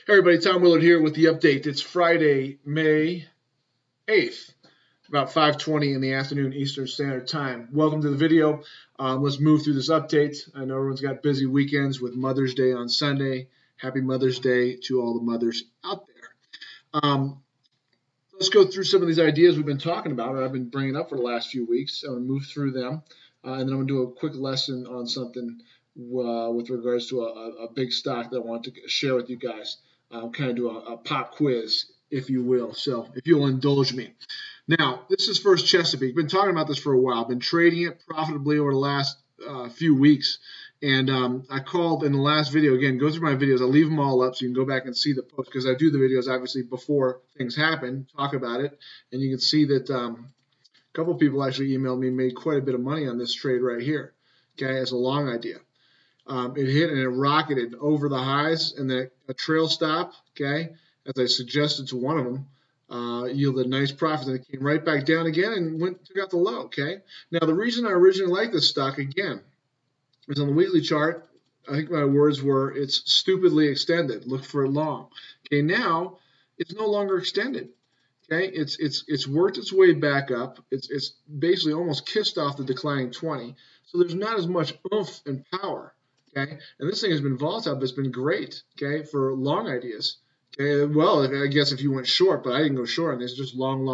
Hey everybody, Tom Willard here with the update. It's Friday, May 8th, about 5:20 in the afternoon Eastern Standard Time. Welcome to the video. Let's move through this update. I know everyone's got busy weekends with Mother's Day on Sunday. Happy Mother's Day to all the mothers out there. Let's go through some of these ideas we've been talking about, or I've been bringing up for the last few weeks. I'm going to move through them, and then I'm going to do a quick lesson on something with regards to a big stock that I want to share with you guys. Kind of do a pop quiz, if you will. So if you'll indulge me. Now, this is First Chesapeake. Been talking about this for a while. Been trading it profitably over the last few weeks. And I called in the last video, again, go through my videos. I'll leave them all up so you can go back and see the post, because I do the videos, obviously, before things happen, talk about it. And you can see that a couple of people actually emailed me, made quite a bit of money on this trade right here, okay, as a long idea. It hit and it rocketed over the highs, and then a trail stop, okay, as I suggested to one of them, yielded a nice profit, and it came right back down again and took out the low, okay. Now, the reason I originally liked this stock, again, is on the weekly chart. I think my words were, it's stupidly extended. Look for it long. Okay, now it's no longer extended. Okay, it's worked its way back up. It's basically almost kissed off the declining 20. So there's not as much oomph and power. Okay, and this thing has been volatile, but it's been great. Okay, for long ideas. Okay, well, I guess if you went short, but I didn't go short on this, just long,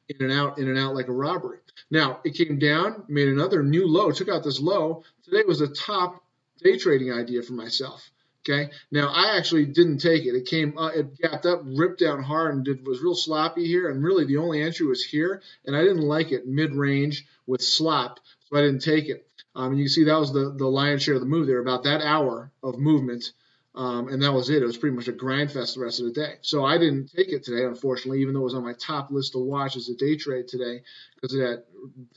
in and out like a robbery. Now, it came down, made another new low, took out this low. Today was a top day trading idea for myself. Okay, now I actually didn't take it. It came, it gapped up, ripped down hard, and was real sloppy here. And really, the only entry was here, and I didn't like it mid-range with slop, so I didn't take it. And you can see that was the lion's share of the move there, about that hour of movement. And that was it. It was pretty much a grind fest the rest of the day. So I didn't take it today, unfortunately, even though it was on my top list to watch as a day trade today, because it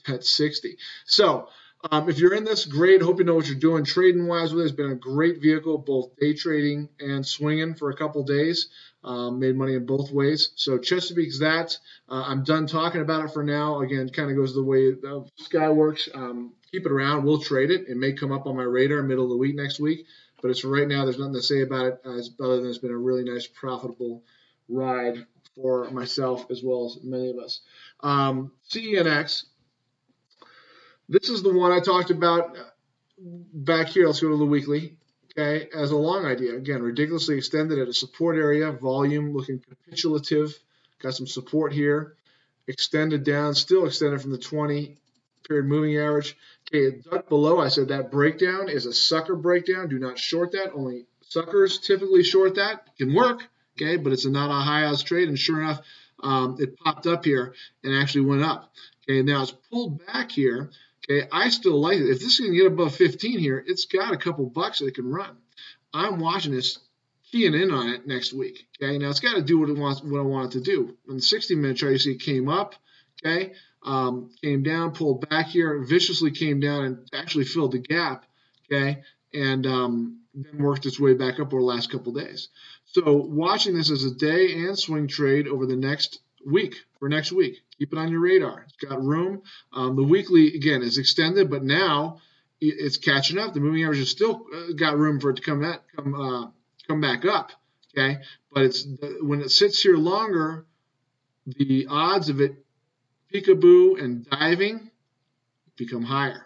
had 60. So if you're in this, great. Hope you know what you're doing trading-wise with it. It's been a great vehicle, both day trading and swinging for a couple days. Made money in both ways. So Chesapeake's that. I'm done talking about it for now. Again, kind of goes the way Sky works. Keep it around. We'll trade it. It may come up on my radar middle of the week next week. But as for right now, there's nothing to say about it other than it's been a really nice, profitable ride for myself as well as many of us. CENX. This is the one I talked about back here. Let's go to the weekly. Okay, as a long idea. Again, ridiculously extended at a support area. Volume looking capitulative. Got some support here. Extended down. Still extended from the 20-period moving average. Okay, it ducked below. I said that breakdown is a sucker breakdown. Do not short that. Only suckers typically short that. It can work, okay, but it's not a high-odds trade. And sure enough, it popped up here and actually went up. Okay, now it's pulled back here. Okay, I still like it. If this can get above 15 here, it's got a couple bucks that it can run. I'm watching this, keying in on it next week. Okay, now it's got to do what I want it to do. On the 60-minute chart, you see it came up. Okay, came down, pulled back here, viciously came down and actually filled the gap. Okay, and then worked its way back up over the last couple days. So watching this as a day and swing trade over the next week. For next week, keep it on your radar. It's got room. The weekly, again, is extended, but now it's catching up. The moving average has still got room for it to come back up. Okay, but when it sits here longer, the odds of it peekaboo and diving become higher.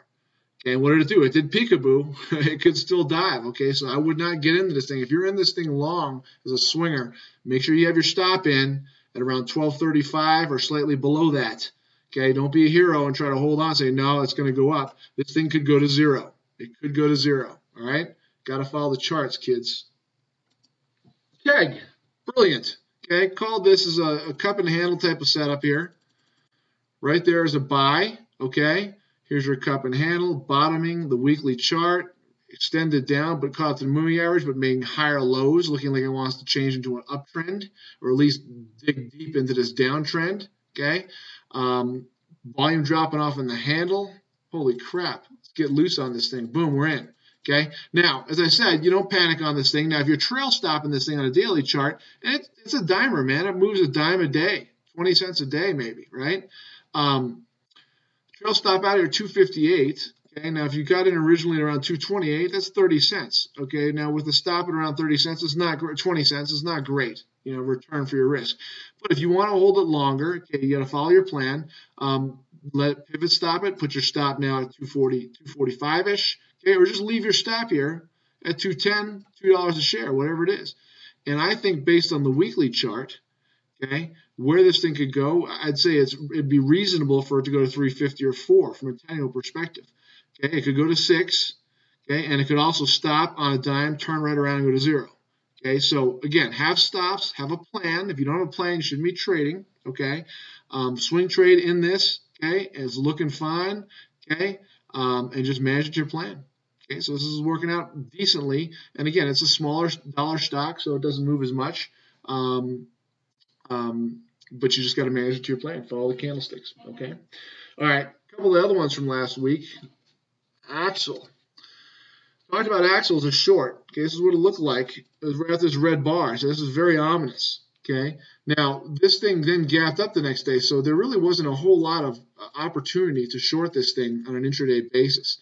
Okay, what did it do? It did peekaboo. It could still dive. Okay, so I would not get into this thing. If you're in this thing long as a swinger, make sure you have your stop in at around 12:35 or slightly below that. Okay, don't be a hero and try to hold on and say, no, it's going to go up. This thing could go to zero. It could go to zero. All right, got to follow the charts, kids. KEG, brilliant. Okay, called this as a cup and handle type of setup here. Right there is a buy. Okay, here's your cup and handle, bottoming the weekly chart. Extended down, but caught the moving average, but making higher lows, looking like it wants to change into an uptrend, or at least dig deep into this downtrend. Okay, volume dropping off in the handle. Holy crap! Let's get loose on this thing. Boom, we're in. Okay. Now, as I said, you don't panic on this thing. Now, if you're trail stopping this thing on a daily chart, and it's a dimer, man. It moves a dime a day, 20 cents a day, maybe, right? Trail stop out here 258. Okay, now if you got in originally around 228, that's 30 cents. Okay, now with the stop at around 30 cents, it's not 20 cents. It's not great, return for your risk. But if you want to hold it longer, okay, you got to follow your plan. Let pivot stop it. Put your stop now at 240, 245-ish. Okay, or just leave your stop here at 210, $2 a share, whatever it is. And I think based on the weekly chart, okay, where this thing could go, I'd say it'd be reasonable for it to go to 350 or 4 from a technical perspective. Okay, it could go to 6, okay, and it could also stop on a dime, turn right around and go to 0. Okay, so again, have stops, have a plan. If you don't have a plan, you shouldn't be trading. Okay, swing trade in this, okay, is looking fine. Okay, and just manage your plan. Okay, so this is working out decently. And again, it's a smaller dollar stock, so it doesn't move as much. But you just got to manage it to your plan. Follow the candlesticks. Okay. All right. A couple of the other ones from last week. Axle. Talked about Axle as a short. Okay, this is what it looked like. It was right at this red bar. So this is very ominous. Okay. Now this thing then gapped up the next day, so there really wasn't a whole lot of opportunity to short this thing on an intraday basis.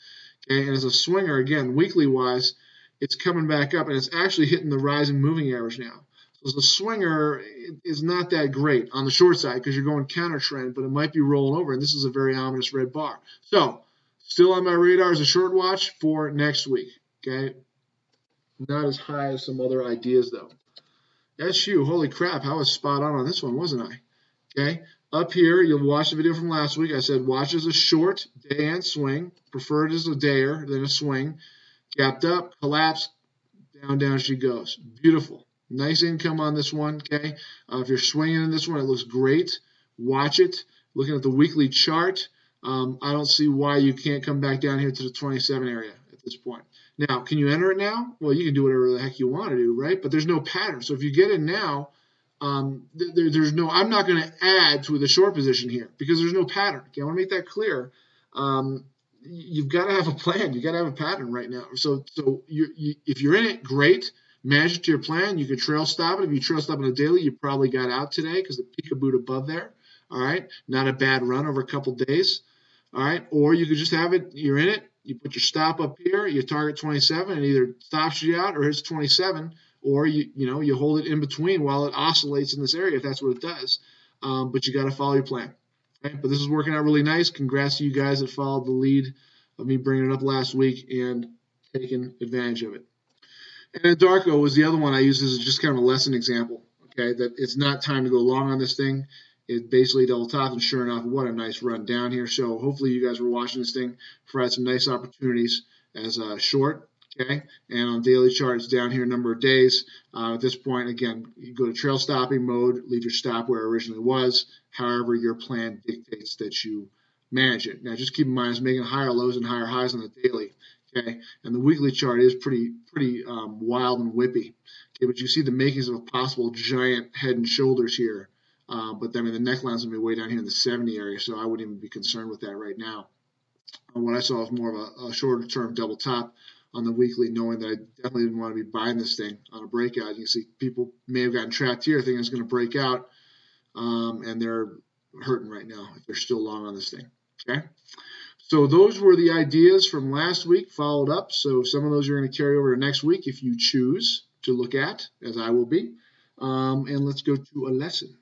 Okay, and as a swinger, again, weekly wise, it's coming back up and it's actually hitting the rising moving average now. So as a swinger, it is not that great on the short side because you're going counter trend, but it might be rolling over, and this is a very ominous red bar. So still on my radar as a short watch for next week. Okay, not as high as some other ideas though. SU, holy crap, I was spot on this one, wasn't I? Okay, up here, you'll watch the video from last week. I said watch as a short, day and swing. Preferred as a dayer than a swing. Gapped up, collapsed, down she goes. Beautiful. Nice income on this one, okay? If you're swinging in this one, it looks great. Watch it. Looking at the weekly chart, I don't see why you can't come back down here to the 27 area at this point. Now, can you enter it now? Well, you can do whatever the heck you want to do, right? But there's no pattern. So if you get in now, there's no. I'm not going to add to the short position here because there's no pattern. Okay, I want to make that clear. You've got to have a plan. You've got to have a pattern right now. So if you're in it, great. Manage it to your plan. You can trail stop it. If you trail stop on a daily, you probably got out today because the peekaboo above there. All right, not a bad run over a couple days. All right, or you could just have it. You're in it. You put your stop up here. You target 27, and either stops you out or hits 27, or you hold it in between while it oscillates in this area if that's what it does. But you got to follow your plan. Okay? But this is working out really nice. Congrats to you guys that followed the lead of me bringing it up last week and taking advantage of it. And Darko was the other one I used as just kind of a lesson example. Okay, that it's not time to go long on this thing. It basically double topped, and sure enough, what a nice run down here. So hopefully you guys were watching this thing, provided some nice opportunities as a short. Okay, and on daily chart, it's down here a number of days. At this point, again, you go to trail stopping mode, leave your stop where it originally was. However, your plan dictates that you manage it. Now, just keep in mind, it's making higher lows and higher highs on the daily. Okay, and the weekly chart is pretty wild and whippy. Okay, but you see the makings of a possible giant head and shoulders here. But I mean, the neckline's gonna be way down here in the 70 area, so I wouldn't even be concerned with that right now. What I saw was more of a shorter-term double top on the weekly, knowing that I definitely didn't want to be buying this thing on a breakout. You can see people may have gotten trapped here, thinking it's going to break out, and they're hurting right now if they're still long on this thing. Okay. So those were the ideas from last week followed up. So some of those you're going to carry over to next week if you choose to look at, as I will be. And let's go to a lesson.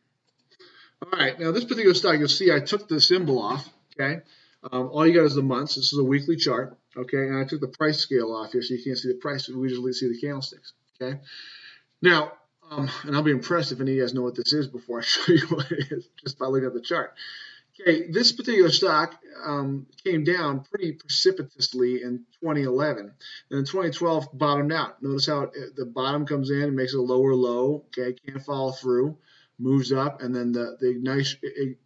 All right, now this particular stock, you'll see I took the symbol off, okay? All you got is the months. This is a weekly chart, okay? And I took the price scale off here so you can't see the price. We usually see the candlesticks, okay? Now, and I'll be impressed if any of you guys know what this is before I show you what it is, just by looking at the chart. Okay, this particular stock came down pretty precipitously in 2011. And in 2012, bottomed out. Notice how the bottom comes in and makes it a lower low, okay? Can't follow through. Moves up, and then the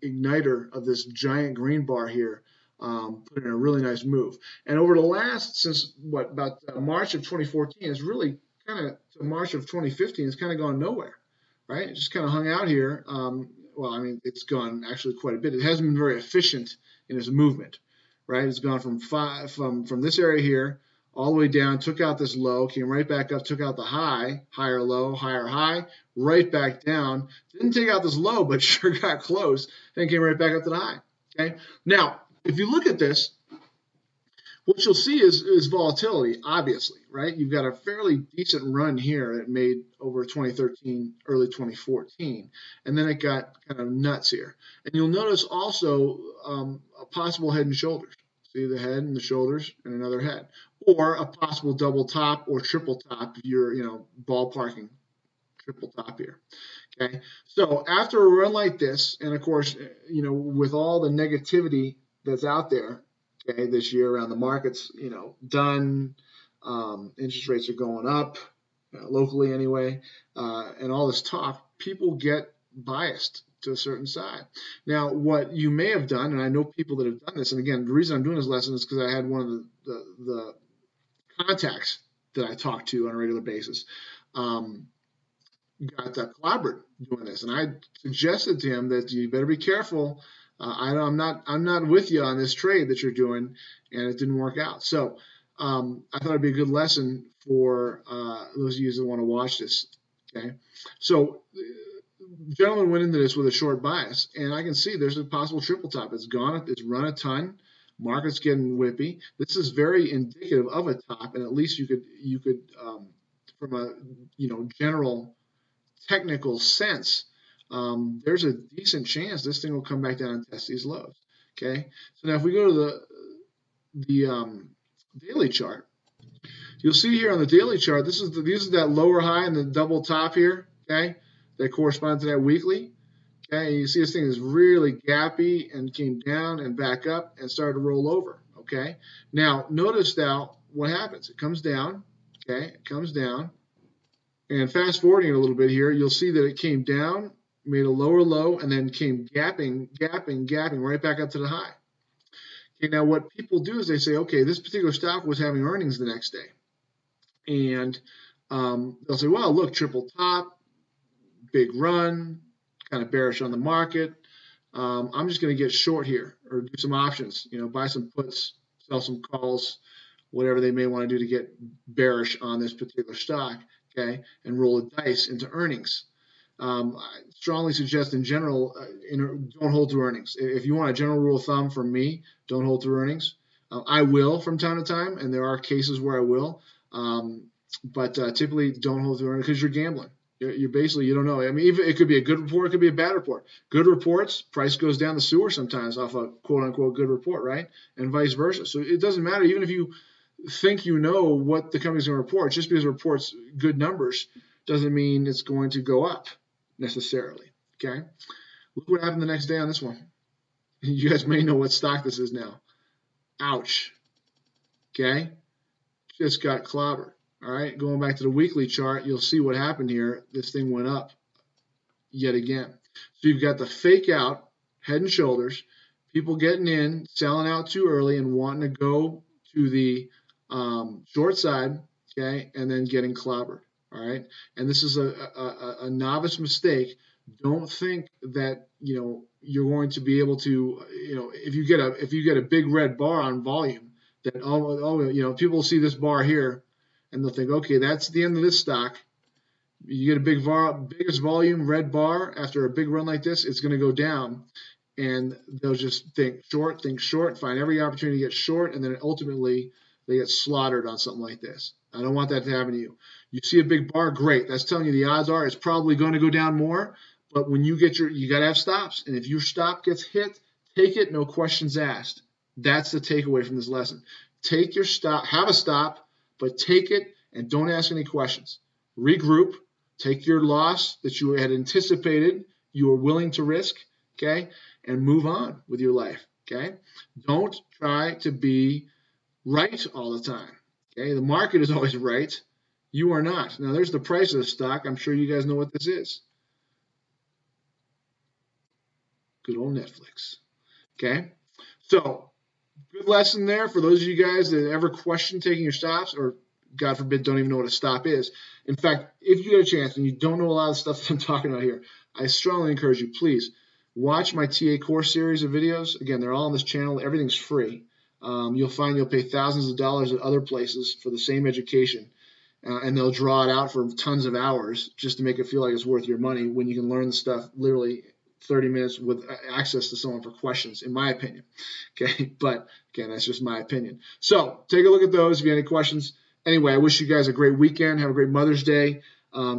igniter of this giant green bar here put in a really nice move. And over the last, since about March of 2014, it's really kind of to March of 2015, it's kind of gone nowhere, right? It just kind of hung out here. Well, I mean, it's gone actually quite a bit. It hasn't been very efficient in its movement, right? It's gone from this area here all the way down, took out this low, came right back up, took out the high, higher low, higher high, right back down. Didn't take out this low, but sure got close, then came right back up to the high. Okay. Now, if you look at this, What you'll see is volatility, obviously, right? You've got a fairly decent run here that made over 2013, early 2014, and then it got kind of nuts here. And you'll notice also a possible head and shoulders. See the head and the shoulders and another head, or a possible double top or triple top if you're, ballparking triple top here. Okay, so after a run like this, and of course, with all the negativity that's out there, okay, this year around the markets, done, interest rates are going up, locally anyway, and all this talk, people get biased to a certain side. Now, what you may have done, and I know people that have done this, and again, the reason I'm doing this lesson is because I had one of the contacts that I talk to on a regular basis. Got clobbered doing this, and I suggested to him that you better be careful. I'm not with you on this trade that you're doing, and it didn't work out. So I thought it'd be a good lesson for those of you that want to watch this. Okay, so the gentleman went into this with a short bias, and I can see there's a possible triple top. It's run a ton. Market's getting whippy. This is very indicative of a top, and at least you could from a general technical sense, there's a decent chance this thing will come back down and test these lows. Okay, so now if we go to the daily chart, you'll see here on the daily chart, this is that lower high and the double top here. Okay, that corresponds to that weekly. Okay, you see this thing is really gappy and came down and back up and started to roll over. Okay, now notice now what happens. It comes down. Okay, it comes down. And fast forwarding a little bit here, you'll see that it came down, made a lower low, and then came gapping right back up to the high. Okay, now what people do is they say, okay, this particular stock was having earnings the next day. And they'll say, well, look, triple top, big run, kind of bearish on the market. I'm just going to get short here or do some options, buy some puts, sell some calls, whatever they may want to do to get bearish on this particular stock. Okay, and roll a dice into earnings. I strongly suggest in general, don't hold to earnings. If you want a general rule of thumb from me, don't hold to earnings. I will from time to time, and there are cases where I will, but typically don't hold to earnings because you're gambling. You're basically, you don't know. I mean, even it could be a good report, it could be a bad report. Good reports, price goes down the sewer sometimes off a quote-unquote good report, right? And vice versa. So it doesn't matter, even if you think what the company's going to report. Just because it reports good numbers doesn't mean it's going to go up necessarily. Okay, look what happened the next day on this one. You guys may know what stock this is now. Ouch. Okay, just got clobbered. All right, going back to the weekly chart, you'll see what happened here. This thing went up yet again. So you've got the fake out, head and shoulders, people getting in, selling out too early and wanting to go to the short side, okay, and then getting clobbered. All right, and this is a novice mistake. Don't think that you're going to be able to if you get a big red bar on volume, that people will see this bar here and they'll think, okay, that's the end of this stock. You get a biggest volume red bar after a big run like this, it's going to go down. And they'll just think short, find every opportunity to get short, and then ultimately they get slaughtered on something like this. I don't want that to happen to you. You see a big bar, great. That's telling you the odds are it's probably going to go down more. But when you got to have stops. And if your stop gets hit, take it, no questions asked. That's the takeaway from this lesson. Take your stop, have a stop, but take it and don't ask any questions. Regroup, take your loss that you had anticipated, you were willing to risk, okay, and move on with your life, okay? Don't try to be right all the time, okay? The market is always right. You are not. Now, there's the price of the stock. I'm sure you guys know what this is. Good old Netflix, okay? So, good lesson there for those of you guys that ever question taking your stops or, God forbid, don't even know what a stop is. In fact, if you get a chance and you don't know a lot of stuff that I'm talking about here, I strongly encourage you, please, watch my TA course series of videos. Again, they're all on this channel. Everything's free. You'll find you'll pay thousands of dollars at other places for the same education, and they'll draw it out for tons of hours just to make it feel like it's worth your money when you can learn the stuff literally 30 minutes with access to someone for questions, in my opinion. Okay, but again, that's just my opinion. So take a look at those if you have any questions. Anyway, I wish you guys a great weekend. Have a great Mother's Day.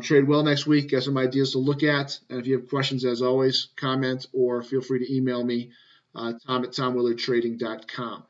Trade well next week. Got some ideas to look at. And if you have questions, as always, comment or feel free to email me, Tom@TomWillardTrading.com.